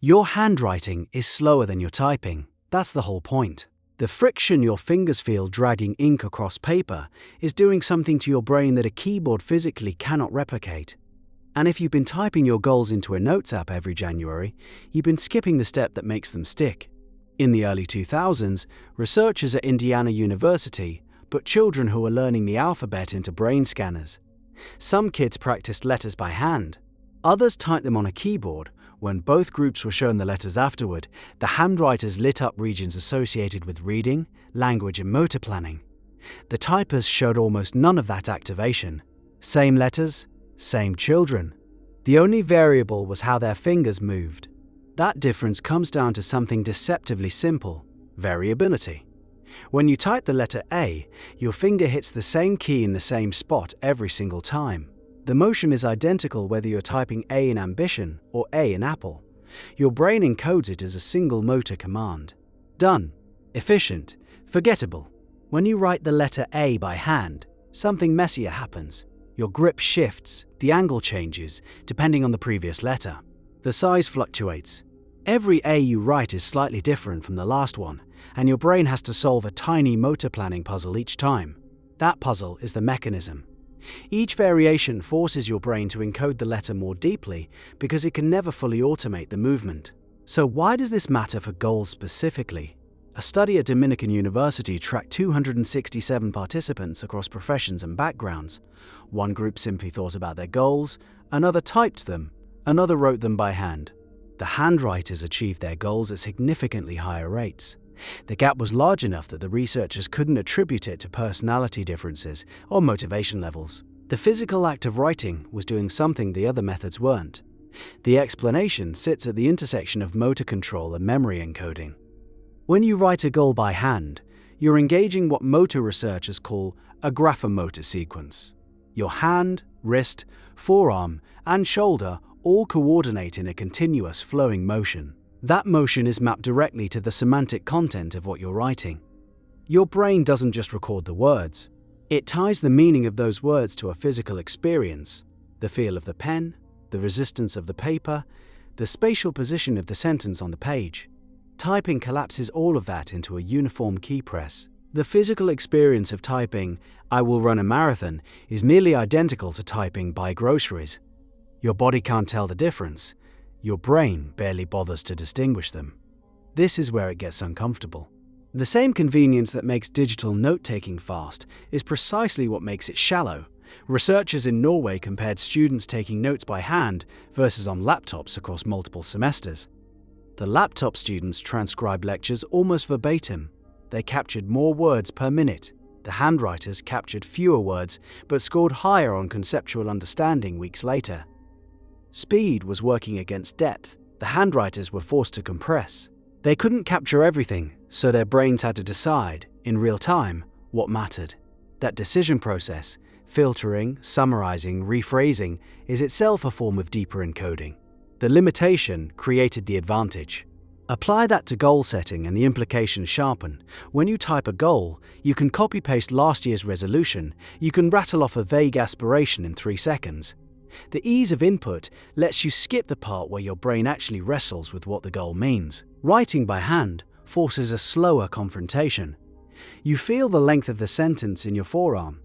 Your handwriting is slower than your typing. That's the whole point. The friction your fingers feel dragging ink across paper is doing something to your brain that a keyboard physically cannot replicate. And if you've been typing your goals into a notes app every January, you've been skipping the step that makes them stick. In the early 2000s, researchers at Indiana University put children who were learning the alphabet into brain scanners. Some kids practiced letters by hand. Others typed them on a keyboard. When both groups were shown the letters afterward, the handwriters lit up regions associated with reading, language, and motor planning. The typers showed almost none of that activation. Same letters, same children. The only variable was how their fingers moved. That difference comes down to something deceptively simple: variability. When you type the letter A, your finger hits the same key in the same spot every single time. The motion is identical whether you're typing A in ambition or A in apple. Your brain encodes it as a single motor command. Done. Efficient. Forgettable. When you write the letter A by hand, something messier happens. Your grip shifts, the angle changes, depending on the previous letter. The size fluctuates. Every A you write is slightly different from the last one, and your brain has to solve a tiny motor planning puzzle each time. That puzzle is the mechanism. Each variation forces your brain to encode the letter more deeply because it can never fully automate the movement. So why does this matter for goals specifically? A study at Dominican University tracked 267 participants across professions and backgrounds. One group simply thought about their goals, another typed them, another wrote them by hand. The handwriters achieved their goals at significantly higher rates. The gap was large enough that the researchers couldn't attribute it to personality differences or motivation levels. The physical act of writing was doing something the other methods weren't. The explanation sits at the intersection of motor control and memory encoding. When you write a goal by hand, you're engaging what motor researchers call a graphomotor sequence. Your hand, wrist, forearm, and shoulder all coordinate in a continuous flowing motion. That motion is mapped directly to the semantic content of what you're writing. Your brain doesn't just record the words. It ties the meaning of those words to a physical experience: the feel of the pen, the resistance of the paper, the spatial position of the sentence on the page. Typing collapses all of that into a uniform key press. The physical experience of typing, "I will run a marathon," is nearly identical to typing "buy groceries." Your body can't tell the difference. Your brain barely bothers to distinguish them. This is where it gets uncomfortable. The same convenience that makes digital note-taking fast is precisely what makes it shallow. Researchers in Norway compared students taking notes by hand versus on laptops across multiple semesters. The laptop students transcribed lectures almost verbatim. They captured more words per minute. The handwriters captured fewer words but scored higher on conceptual understanding weeks later. Speed was working against depth. The handwriters were forced to compress. They couldn't capture everything, so their brains had to decide, in real time, what mattered. That decision process, filtering, summarizing, rephrasing, is itself a form of deeper encoding. The limitation created the advantage. Apply that to goal setting and the implications sharpen. When you type a goal, you can copy-paste last year's resolution. You can rattle off a vague aspiration in 3 seconds. The ease of input lets you skip the part where your brain actually wrestles with what the goal means. Writing by hand forces a slower confrontation. You feel the length of the sentence in your forearm.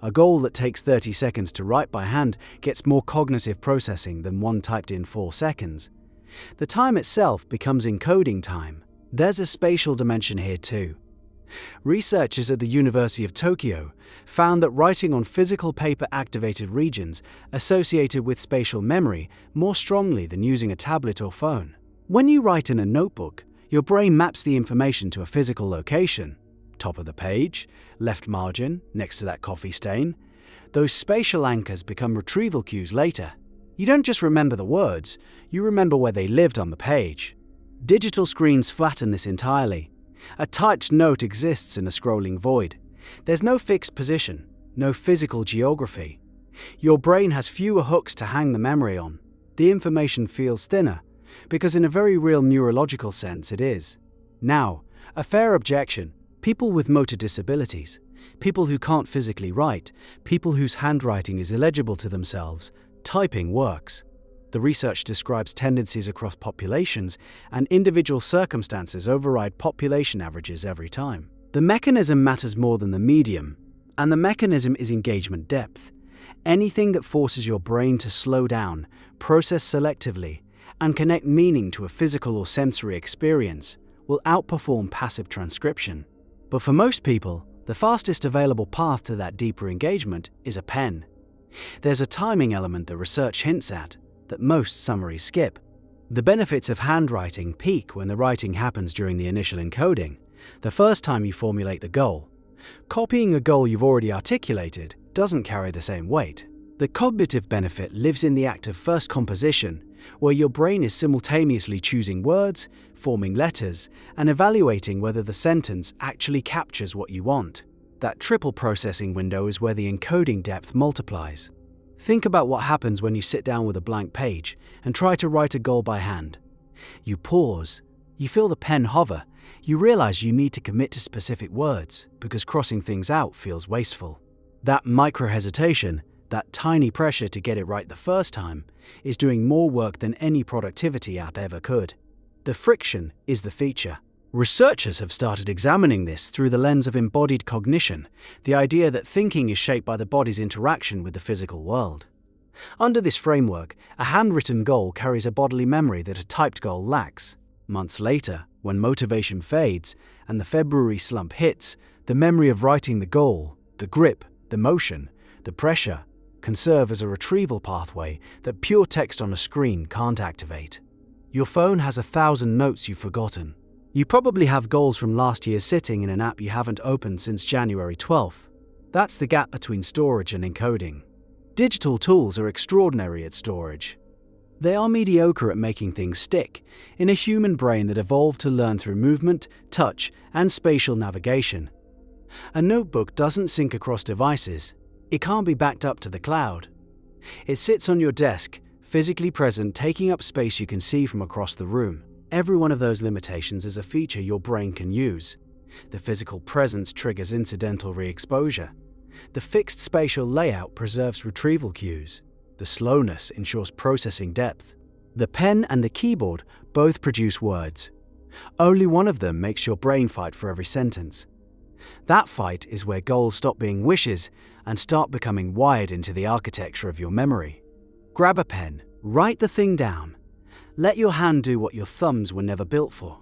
A goal that takes 30 seconds to write by hand gets more cognitive processing than one typed in 4 seconds. The time itself becomes encoding time. There's a spatial dimension here too. Researchers at the University of Tokyo found that writing on physical paper activated regions associated with spatial memory more strongly than using a tablet or phone. When you write in a notebook, your brain maps the information to a physical location. Top of the page, left margin, next to that coffee stain. Those spatial anchors become retrieval cues later. You don't just remember the words, you remember where they lived on the page. Digital screens flatten this entirely. A typed note exists in a scrolling void. There's no fixed position, no physical geography. Your brain has fewer hooks to hang the memory on. The information feels thinner, because in a very real neurological sense it is. Now, a fair objection: people with motor disabilities, people who can't physically write, people whose handwriting is illegible to themselves, typing works. The research describes tendencies across populations, and individual circumstances override population averages every time. The mechanism matters more than the medium, and the mechanism is engagement depth. Anything that forces your brain to slow down, process selectively, and connect meaning to a physical or sensory experience will outperform passive transcription. But for most people, the fastest available path to that deeper engagement is a pen. There's a timing element that research hints at that most summaries skip. The benefits of handwriting peak when the writing happens during the initial encoding, the first time you formulate the goal. Copying a goal you've already articulated doesn't carry the same weight. The cognitive benefit lives in the act of first composition, where your brain is simultaneously choosing words, forming letters, and evaluating whether the sentence actually captures what you want. That triple processing window is where the encoding depth multiplies. Think about what happens when you sit down with a blank page and try to write a goal by hand. You pause, you feel the pen hover, you realize you need to commit to specific words because crossing things out feels wasteful. That micro-hesitation, that tiny pressure to get it right the first time, is doing more work than any productivity app ever could. The friction is the feature. Researchers have started examining this through the lens of embodied cognition, the idea that thinking is shaped by the body's interaction with the physical world. Under this framework, a handwritten goal carries a bodily memory that a typed goal lacks. Months later, when motivation fades and the February slump hits, the memory of writing the goal, the grip, the motion, the pressure, can serve as a retrieval pathway that pure text on a screen can't activate. Your phone has 1,000 notes you've forgotten. You probably have goals from last year sitting in an app you haven't opened since January 12th. That's the gap between storage and encoding. Digital tools are extraordinary at storage. They are mediocre at making things stick in a human brain that evolved to learn through movement, touch, and spatial navigation. A notebook doesn't sync across devices. It can't be backed up to the cloud. It sits on your desk, physically present, taking up space you can see from across the room. Every one of those limitations is a feature your brain can use. The physical presence triggers incidental re-exposure. The fixed spatial layout preserves retrieval cues. The slowness ensures processing depth. The pen and the keyboard both produce words. Only one of them makes your brain fight for every sentence. That fight is where goals stop being wishes and start becoming wired into the architecture of your memory. Grab a pen, write the thing down. Let your hand do what your thumbs were never built for.